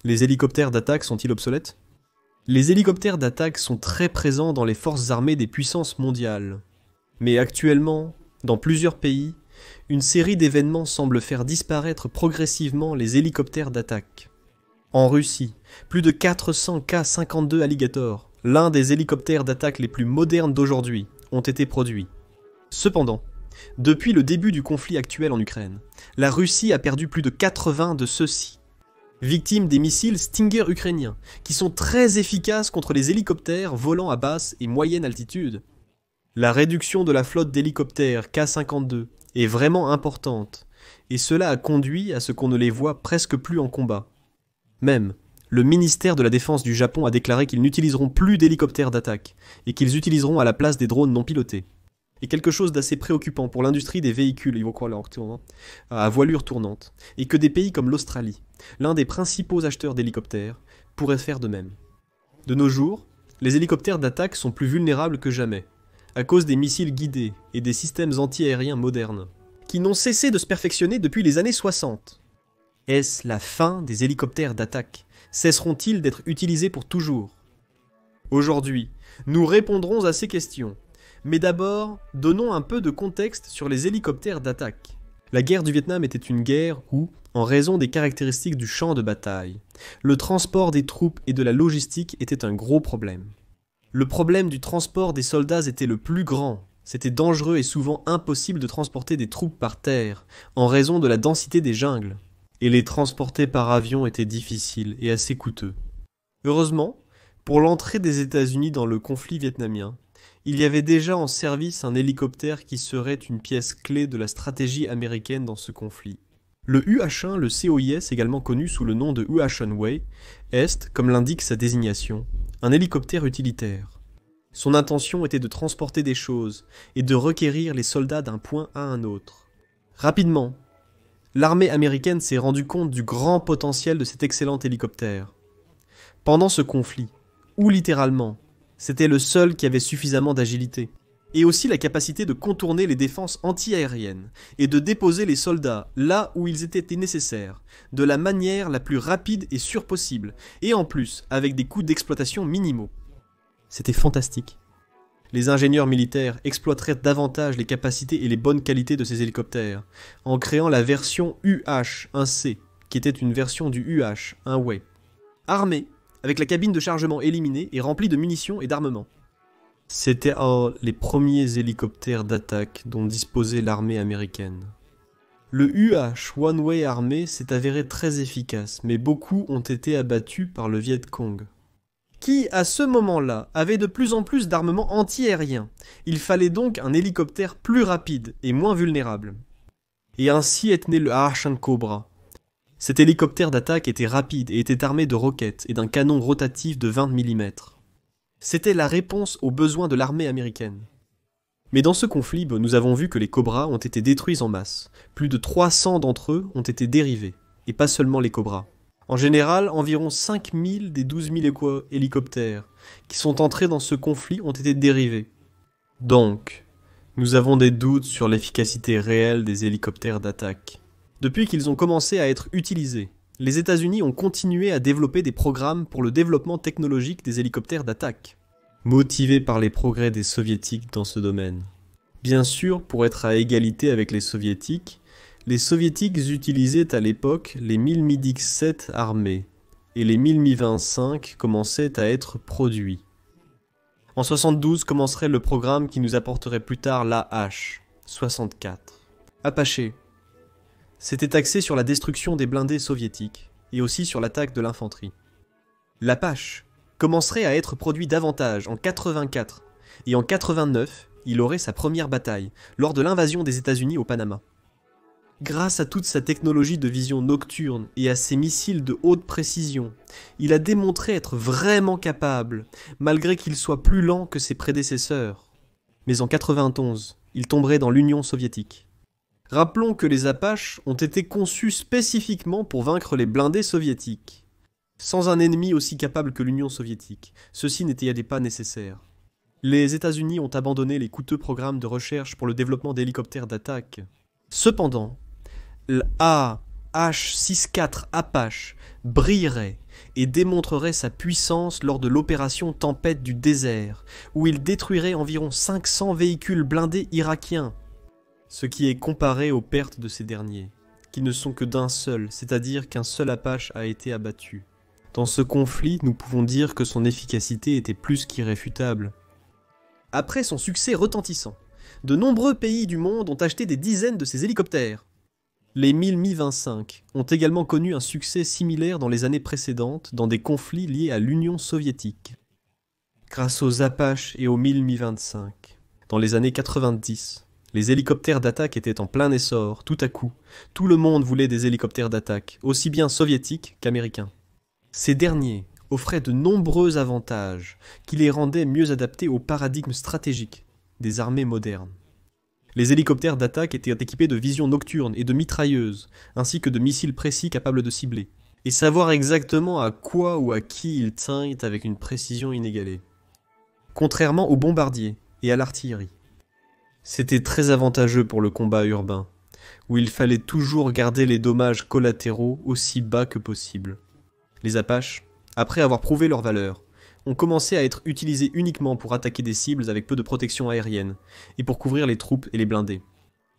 Les hélicoptères d'attaque sont-ils obsolètes? Les hélicoptères d'attaque sont très présents dans les forces armées des puissances mondiales. Mais actuellement, dans plusieurs pays, une série d'événements semble faire disparaître progressivement les hélicoptères d'attaque. En Russie, plus de 400 K-52 Alligator, l'un des hélicoptères d'attaque les plus modernes d'aujourd'hui, ont été produits. Cependant, depuis le début du conflit actuel en Ukraine, la Russie a perdu plus de 80 de ceux-ci, victimes des missiles Stinger ukrainiens, qui sont très efficaces contre les hélicoptères volant à basse et moyenne altitude. La réduction de la flotte d'hélicoptères K-52 est vraiment importante, et cela a conduit à ce qu'on ne les voit presque plus en combat. Même, le ministère de la Défense du Japon a déclaré qu'ils n'utiliseront plus d'hélicoptères d'attaque, et qu'ils utiliseront à la place des drones non pilotés. Et quelque chose d'assez préoccupant pour l'industrie des véhicules, ils vont croire leur tournant, à voilure tournante, et que des pays comme l'Australie, l'un des principaux acheteurs d'hélicoptères, pourraient faire de même. De nos jours, les hélicoptères d'attaque sont plus vulnérables que jamais, à cause des missiles guidés et des systèmes anti-aériens modernes, qui n'ont cessé de se perfectionner depuis les années 60. Est-ce la fin des hélicoptères d'attaque? Cesseront-ils d'être utilisés pour toujours? Aujourd'hui, nous répondrons à ces questions. Mais d'abord, donnons un peu de contexte sur les hélicoptères d'attaque. La guerre du Vietnam était une guerre où, en raison des caractéristiques du champ de bataille, le transport des troupes et de la logistique était un gros problème. Le problème du transport des soldats était le plus grand. C'était dangereux et souvent impossible de transporter des troupes par terre, en raison de la densité des jungles. Et les transporter par avion était difficile et assez coûteux. Heureusement, pour l'entrée des États-Unis dans le conflit vietnamien, il y avait déjà en service un hélicoptère qui serait une pièce clé de la stratégie américaine dans ce conflit. Le UH-1, le COIS, également connu sous le nom de UH-1W, est, comme l'indique sa désignation, un hélicoptère utilitaire. Son intention était de transporter des choses et de requérir les soldats d'un point à un autre. Rapidement, l'armée américaine s'est rendue compte du grand potentiel de cet excellent hélicoptère. Pendant ce conflit, où littéralement, c'était le seul qui avait suffisamment d'agilité, et aussi la capacité de contourner les défenses anti-aériennes, et de déposer les soldats là où ils étaient nécessaires, de la manière la plus rapide et sûre possible, et en plus avec des coûts d'exploitation minimaux. C'était fantastique. Les ingénieurs militaires exploiteraient davantage les capacités et les bonnes qualités de ces hélicoptères, en créant la version UH-1C, qui était une version du UH-1W. Armée, avec la cabine de chargement éliminée et remplie de munitions et d'armement. C'était les premiers hélicoptères d'attaque dont disposait l'armée américaine. Le UH One-Way armé s'est avéré très efficace, mais beaucoup ont été abattus par le Viet Cong, qui, à ce moment-là, avait de plus en plus d'armement anti-aérien. Il fallait donc un hélicoptère plus rapide et moins vulnérable. Et ainsi est né le Arshan Cobra. Cet hélicoptère d'attaque était rapide et était armé de roquettes et d'un canon rotatif de 20 mm. C'était la réponse aux besoins de l'armée américaine. Mais dans ce conflit, nous avons vu que les Cobras ont été détruits en masse. Plus de 300 d'entre eux ont été dérivés, et pas seulement les Cobras. En général, environ 5000 des 12 000 hélicoptères qui sont entrés dans ce conflit ont été dérivés. Donc, nous avons des doutes sur l'efficacité réelle des hélicoptères d'attaque. Depuis qu'ils ont commencé à être utilisés, les États-Unis ont continué à développer des programmes pour le développement technologique des hélicoptères d'attaque, motivés par les progrès des Soviétiques dans ce domaine. Bien sûr, pour être à égalité avec les Soviétiques utilisaient à l'époque les Mil MiG-7 armés, et les Mil Mi-25 commençaient à être produits. En 72 commencerait le programme qui nous apporterait plus tard l'AH-64. Apache. C'était axé sur la destruction des blindés soviétiques, et aussi sur l'attaque de l'infanterie. L'Apache commencerait à être produit davantage en 84, et en 89, il aurait sa première bataille, lors de l'invasion des États-Unis au Panama. Grâce à toute sa technologie de vision nocturne et à ses missiles de haute précision, il a démontré être vraiment capable, malgré qu'il soit plus lent que ses prédécesseurs. Mais en 91, il tomberait dans l'Union soviétique. Rappelons que les Apaches ont été conçus spécifiquement pour vaincre les blindés soviétiques. Sans un ennemi aussi capable que l'Union soviétique, ceci n'était pas nécessaire. Les États-Unis ont abandonné les coûteux programmes de recherche pour le développement d'hélicoptères d'attaque. Cependant, l'AH H-64 Apache brillerait et démontrerait sa puissance lors de l'opération Tempête du désert, où il détruirait environ 500 véhicules blindés irakiens, ce qui est comparé aux pertes de ces derniers, qui ne sont que d'un seul, c'est-à-dire qu'un seul Apache a été abattu. Dans ce conflit, nous pouvons dire que son efficacité était plus qu'irréfutable. Après son succès retentissant, de nombreux pays du monde ont acheté des dizaines de ces hélicoptères. Les Mi-25 ont également connu un succès similaire dans les années précédentes dans des conflits liés à l'Union soviétique. Grâce aux Apaches et aux Mi-25, dans les années 90, les hélicoptères d'attaque étaient en plein essor, tout à coup. Tout le monde voulait des hélicoptères d'attaque, aussi bien soviétiques qu'américains. Ces derniers offraient de nombreux avantages qui les rendaient mieux adaptés au paradigme stratégique des armées modernes. Les hélicoptères d'attaque étaient équipés de vision nocturne et de mitrailleuses, ainsi que de missiles précis capables de cibler, et savoir exactement à quoi ou à qui ils tirent avec une précision inégalée. Contrairement aux bombardiers et à l'artillerie. C'était très avantageux pour le combat urbain, où il fallait toujours garder les dommages collatéraux aussi bas que possible. Les Apaches, après avoir prouvé leur valeur, ont commencé à être utilisés uniquement pour attaquer des cibles avec peu de protection aérienne, et pour couvrir les troupes et les blindés.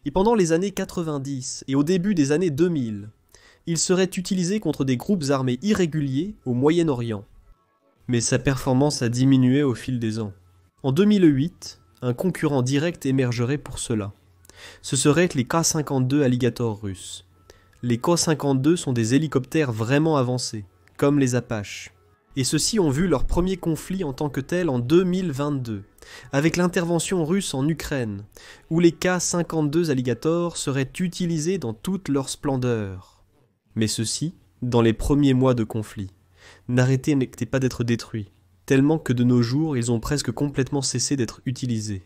Et pendant les années 90 et au début des années 2000, ils seraient utilisés contre des groupes armés irréguliers au Moyen-Orient. Mais sa performance a diminué au fil des ans. En 2008, un concurrent direct émergerait pour cela. Ce seraient les K-52 Alligator russes. Les K-52 sont des hélicoptères vraiment avancés, comme les Apaches. Et ceux-ci ont vu leur premier conflit en tant que tel en 2022, avec l'intervention russe en Ukraine, où les K-52 Alligator seraient utilisés dans toute leur splendeur. Mais ceux-ci, dans les premiers mois de conflit, n'arrêtaient pas d'être détruits, tellement que de nos jours ils ont presque complètement cessé d'être utilisés.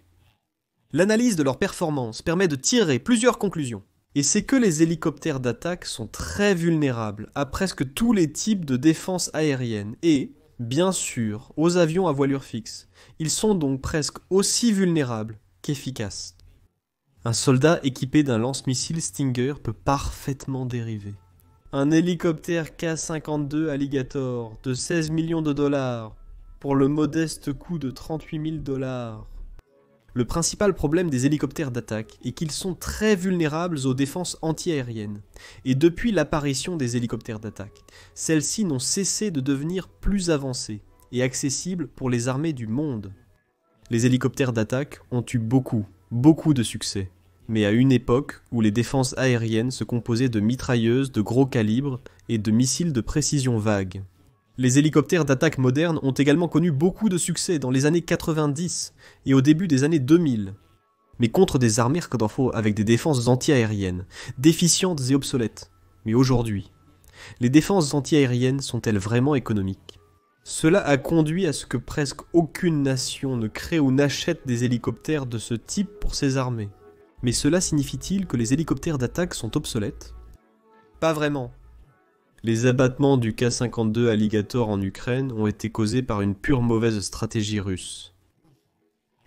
L'analyse de leur performance permet de tirer plusieurs conclusions. Et c'est que les hélicoptères d'attaque sont très vulnérables à presque tous les types de défense aérienne et, bien sûr, aux avions à voilure fixe. Ils sont donc presque aussi vulnérables qu'efficaces. Un soldat équipé d'un lance-missile Stinger peut parfaitement dériver. Un hélicoptère K-52 Alligator de 16 millions de dollars pour le modeste coût de 38 000 $. Le principal problème des hélicoptères d'attaque est qu'ils sont très vulnérables aux défenses antiaériennes. Et depuis l'apparition des hélicoptères d'attaque, celles-ci n'ont cessé de devenir plus avancées et accessibles pour les armées du monde. Les hélicoptères d'attaque ont eu beaucoup de succès. Mais à une époque où les défenses aériennes se composaient de mitrailleuses de gros calibre et de missiles de précision vague. Les hélicoptères d'attaque modernes ont également connu beaucoup de succès dans les années 90 et au début des années 2000, mais contre des armées avec des défenses anti-aériennes, déficientes et obsolètes. Mais aujourd'hui, les défenses anti-aériennes sont-elles vraiment économiques? Cela a conduit à ce que presque aucune nation ne crée ou n'achète des hélicoptères de ce type pour ses armées. Mais cela signifie-t-il que les hélicoptères d'attaque sont obsolètes? Pas vraiment. Les abattements du K-52 Alligator en Ukraine ont été causés par une pure mauvaise stratégie russe.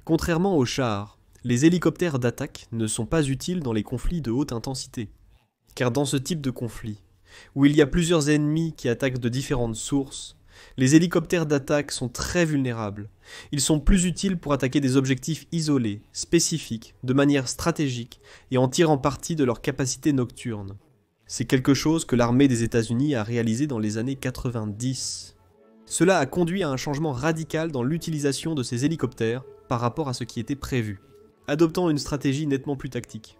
Contrairement aux chars, les hélicoptères d'attaque ne sont pas utiles dans les conflits de haute intensité. Car dans ce type de conflit, où il y a plusieurs ennemis qui attaquent de différentes sources, les hélicoptères d'attaque sont très vulnérables. Ils sont plus utiles pour attaquer des objectifs isolés, spécifiques, de manière stratégique et en tirant parti de leur capacité nocturne. C'est quelque chose que l'armée des États-Unis a réalisé dans les années 90. Cela a conduit à un changement radical dans l'utilisation de ces hélicoptères par rapport à ce qui était prévu, adoptant une stratégie nettement plus tactique.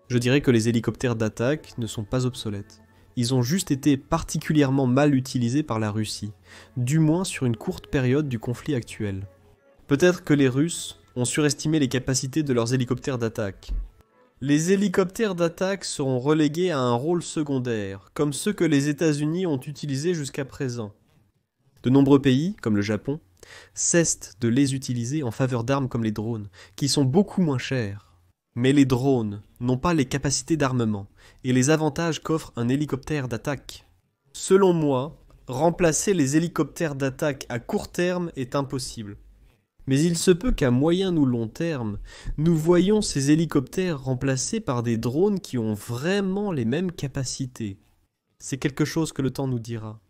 Je dirais que les hélicoptères d'attaque ne sont pas obsolètes. Ils ont juste été particulièrement mal utilisés par la Russie, du moins sur une courte période du conflit actuel. Peut-être que les Russes ont surestimé les capacités de leurs hélicoptères d'attaque. Les hélicoptères d'attaque seront relégués à un rôle secondaire, comme ceux que les États-Unis ont utilisés jusqu'à présent. De nombreux pays, comme le Japon, cessent de les utiliser en faveur d'armes comme les drones, qui sont beaucoup moins chères. Mais les drones n'ont pas les capacités d'armement et les avantages qu'offre un hélicoptère d'attaque. Selon moi, remplacer les hélicoptères d'attaque à court terme est impossible. Mais il se peut qu'à moyen ou long terme, nous voyions ces hélicoptères remplacés par des drones qui ont vraiment les mêmes capacités. C'est quelque chose que le temps nous dira.